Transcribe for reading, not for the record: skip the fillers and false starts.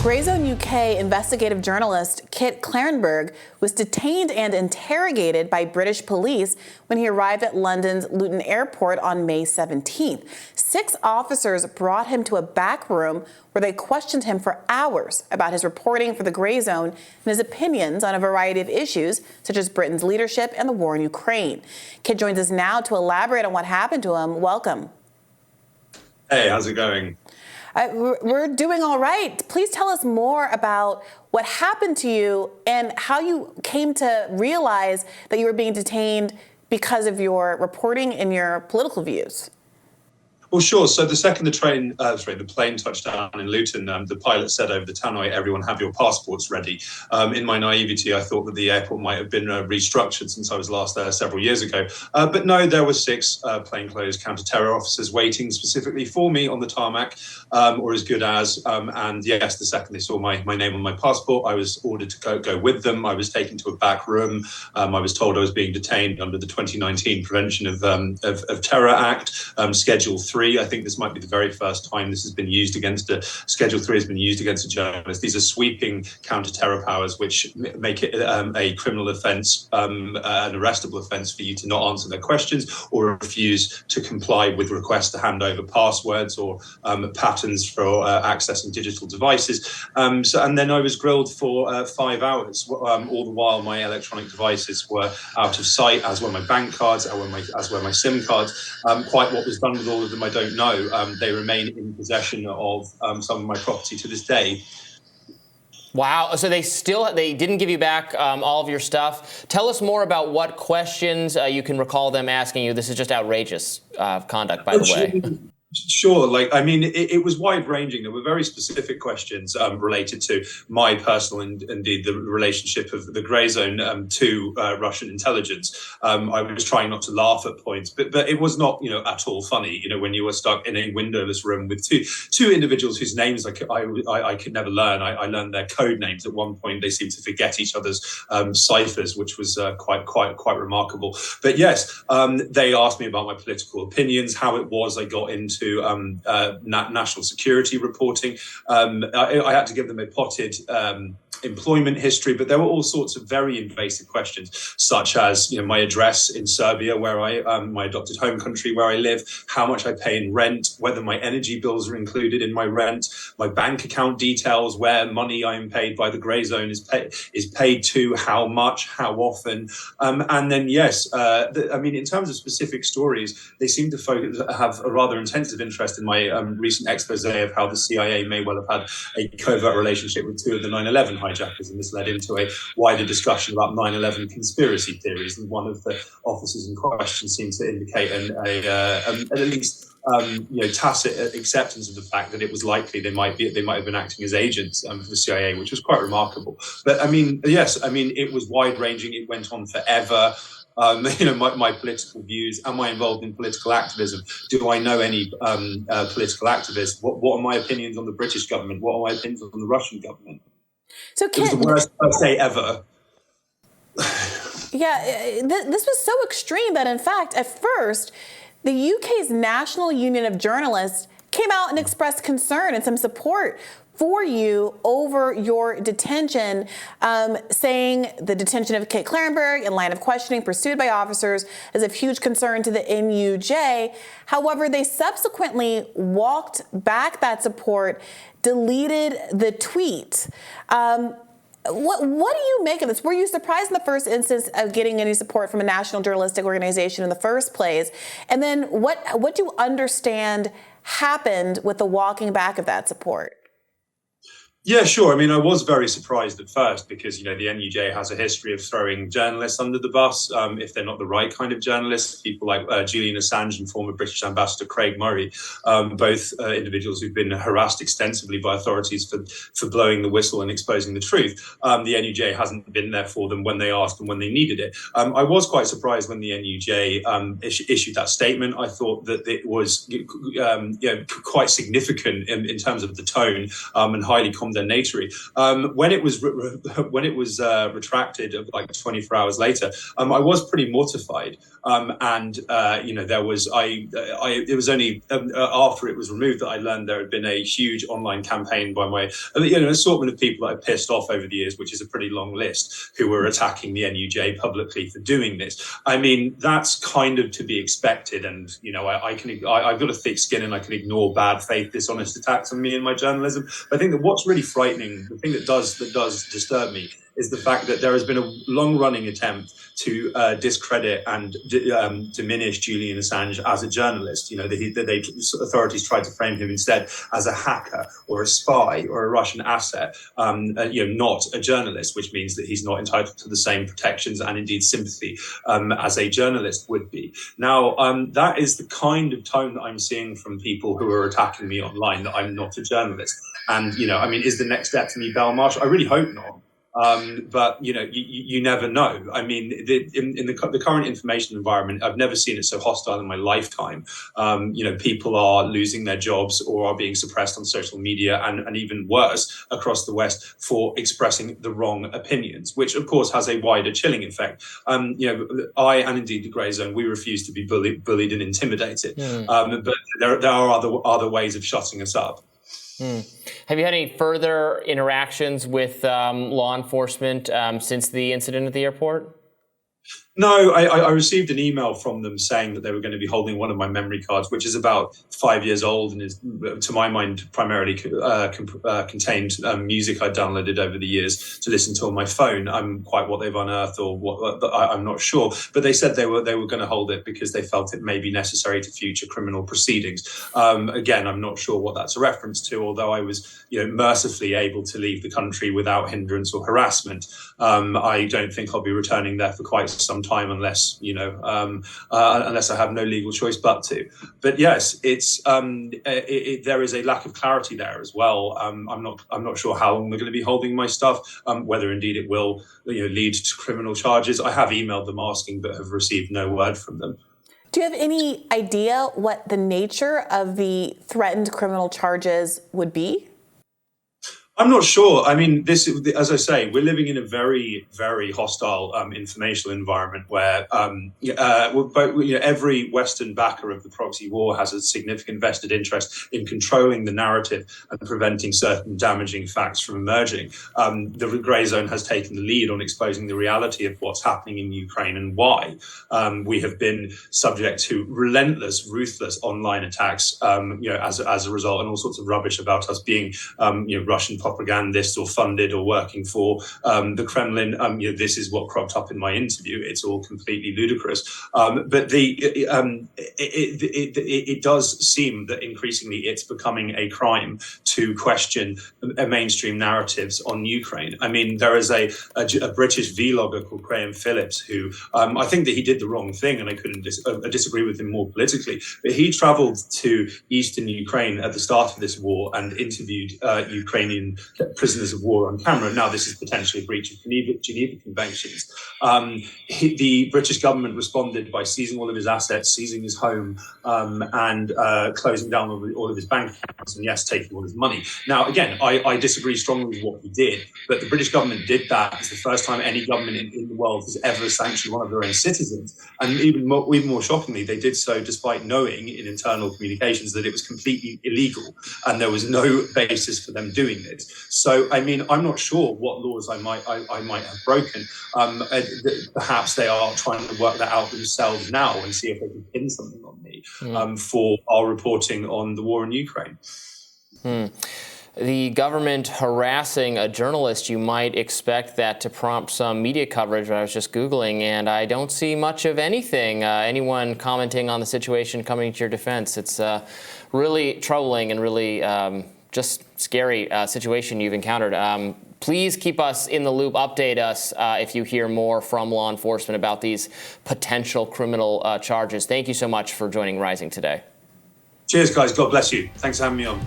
Grayzone UK investigative journalist Kit Klarenberg was detained and interrogated by British police when he arrived at London's Luton Airport on May 17th. 6 officers brought him to a back room where they questioned him for hours about his reporting for the Grayzone and his opinions on a variety of issues, such as Britain's leadership and the war in Ukraine. Kit joins us now to elaborate on what happened to him. Welcome. Hey, how's it going? We're doing all right. Please tell us more about what happened to you and how you came to realize that you were being detained because of your reporting and your political views. Well, sure. So the second the plane touched down in Luton, the pilot said over the tannoy, "Everyone have your passports ready." In my naivety, I thought that the airport might have been restructured since I was last there several years ago. But no, there were 6 plainclothes counter-terror officers waiting specifically for me on the tarmac, or as good as. And yes, the second they saw my name on my passport, I was ordered to go with them. I was taken to a back room. I was told I was being detained under the 2019 Prevention of Terror Act, Schedule 3. I think this might be the very first time this has been used against Schedule 3 has been used against a journalist. These are sweeping counter-terror powers which make it a criminal offence, an arrestable offence for you to not answer their questions or refuse to comply with requests to hand over passwords or patterns for accessing digital devices. And then I was grilled for 5 hours. All the while my electronic devices were out of sight, as were my bank cards, as were my SIM cards. Quite what was done with all of them, I don't know. They remain in possession of some of my property to this day. Wow. So they didn't give you back all of your stuff. Tell us more about what questions you can recall them asking you. This is just outrageous conduct, by the way. Sure. It was wide-ranging. There were very specific questions related to my personal and indeed the relationship of the Grayzone to Russian intelligence. I was trying not to laugh at points, but it was not, at all funny. When you were stuck in a windowless room with two individuals whose names I could never learn. I learned their code names. At one point, they seemed to forget each other's ciphers, which was quite remarkable. But yes, they asked me about my political opinions, how it was I got into national security reporting. I had to give them a potted employment history, but there were all sorts of very invasive questions, such as my address in Serbia, where my adopted home country where I live, how much I pay in rent, whether my energy bills are included in my rent, my bank account details, where money I am paid by the Grayzone is paid to, how much, how often, and then yes, in terms of specific stories, they seem to have a rather intensive interest in my recent expose of how the CIA may well have had a covert relationship with 2 of the 9/11 hijackers, and this led into a wider discussion about 9/11 conspiracy theories. And one of the officers in question seemed to indicate at least tacit acceptance of the fact that it was likely they might have been acting as agents for the CIA, which was quite remarkable. But it was wide ranging. It went on forever. My political views. Am I involved in political activism? Do I know any political activists? What are my opinions on the British government? What are my opinions on the Russian government? So, Kit, it was the worst first day ever. Yeah, this was so extreme that, in fact, at first, the UK's National Union of Journalists came out and expressed concern and some support for you over your detention, saying the detention of Kit Klarenberg in line of questioning pursued by officers is of huge concern to the NUJ. However, they subsequently walked back that support, deleted the tweet. What do you make of this? Were you surprised in the first instance of getting any support from a national journalistic organization in the first place? And then what do you understand happened with the walking back of that support? Yeah, sure. I was very surprised at first because, the NUJ has a history of throwing journalists under the bus if they're not the right kind of journalists. People like Julian Assange and former British Ambassador Craig Murray, both individuals who've been harassed extensively by authorities for blowing the whistle and exposing the truth. The NUJ hasn't been there for them when they asked and when they needed it. I was quite surprised when the NUJ issued that statement. I thought that it was quite significant in terms of the tone and highly condemnatory condemnatory. When it was retracted, like 24 hours later, I was pretty mortified. There was it was only after it was removed that I learned there had been a huge online campaign by an assortment of people that I pissed off over the years, which is a pretty long list, who were attacking the NUJ publicly for doing this. I mean, that's kind of to be expected, and I've got a thick skin and I can ignore bad faith, dishonest attacks on me in my journalism. But I think that what's really frightening, the thing that does disturb me, is the fact that there has been a long-running attempt to discredit and diminish Julian Assange as a journalist. Authorities tried to frame him instead as a hacker or a spy or a Russian asset, not a journalist, which means that he's not entitled to the same protections and indeed sympathy as a journalist would be. Now, that is the kind of tone that I'm seeing from people who are attacking me online, that I'm not a journalist. And, is the next step to me bail marshal? I really hope not. But you never know. I mean, in the current information environment, I've never seen it so hostile in my lifetime. People are losing their jobs or are being suppressed on social media, and even worse, across the West, for expressing the wrong opinions, which of course has a wider chilling effect. I and indeed the Grayzone, we refuse to be bullied and intimidated. But there are other ways of shutting us up. Have you had any further interactions with law enforcement since the incident at the airport? No, I received an email from them saying that they were going to be holding one of my memory cards, which is about 5 years old and is, to my mind, primarily contained music I downloaded over the years to listen to on my phone. Quite what they've unearthed or what I'm not sure, but they said they were going to hold it because they felt it may be necessary to future criminal proceedings. Again, I'm not sure what that's a reference to, although I was mercifully able to leave the country without hindrance or harassment. I don't think I'll be returning there for quite some time unless I have no legal choice but to. But yes, it's there is a lack of clarity there as well. I'm not sure how long they're going to be holding my stuff, whether indeed it will lead to criminal charges. I have emailed them asking, but have received no word from them. Do you have any idea what the nature of the threatened criminal charges would be? I'm not sure. I mean, this, as I say, we're living in a very, very hostile informational environment where every Western backer of the proxy war has a significant vested interest in controlling the narrative and preventing certain damaging facts from emerging. The Grayzone has taken the lead on exposing the reality of what's happening in Ukraine and why. We have been subject to relentless, ruthless online attacks, as a result, and all sorts of rubbish about us being, Russian propagandists or funded or working for the Kremlin. This is what cropped up in my interview. It's all completely ludicrous. But it does seem that increasingly it's becoming a crime to question mainstream narratives on Ukraine. I mean, there is a British vlogger called Graham Phillips who I think that he did the wrong thing, and I couldn't disagree with him more politically. But he travelled to eastern Ukraine at the start of this war and interviewed Ukrainian prisoners of war on camera. Now, this is potentially a breach of Geneva Conventions. The British government responded by seizing all of his assets, seizing his home, and closing down all of his bank accounts, and yes, taking all his money. Now, again, I disagree strongly with what he did, but the British government did that. It's the first time any government in the world has ever sanctioned one of their own citizens. And even more shockingly, they did so despite knowing in internal communications that it was completely illegal and there was no basis for them doing this. So, I mean, I'm not sure what laws I might have broken. Perhaps they are trying to work that out themselves now and see if they can pin something on me for our reporting on the war in Ukraine. The government harassing a journalist, you might expect that to prompt some media coverage. I was just Googling, and I don't see much of anything. Anyone commenting on the situation coming to your defense. It's really troubling and really just scary situation you've encountered. Please keep us in the loop. Update us if you hear more from law enforcement about these potential criminal charges. Thank you so much for joining Rising today. Cheers, guys. God bless you. Thanks for having me on.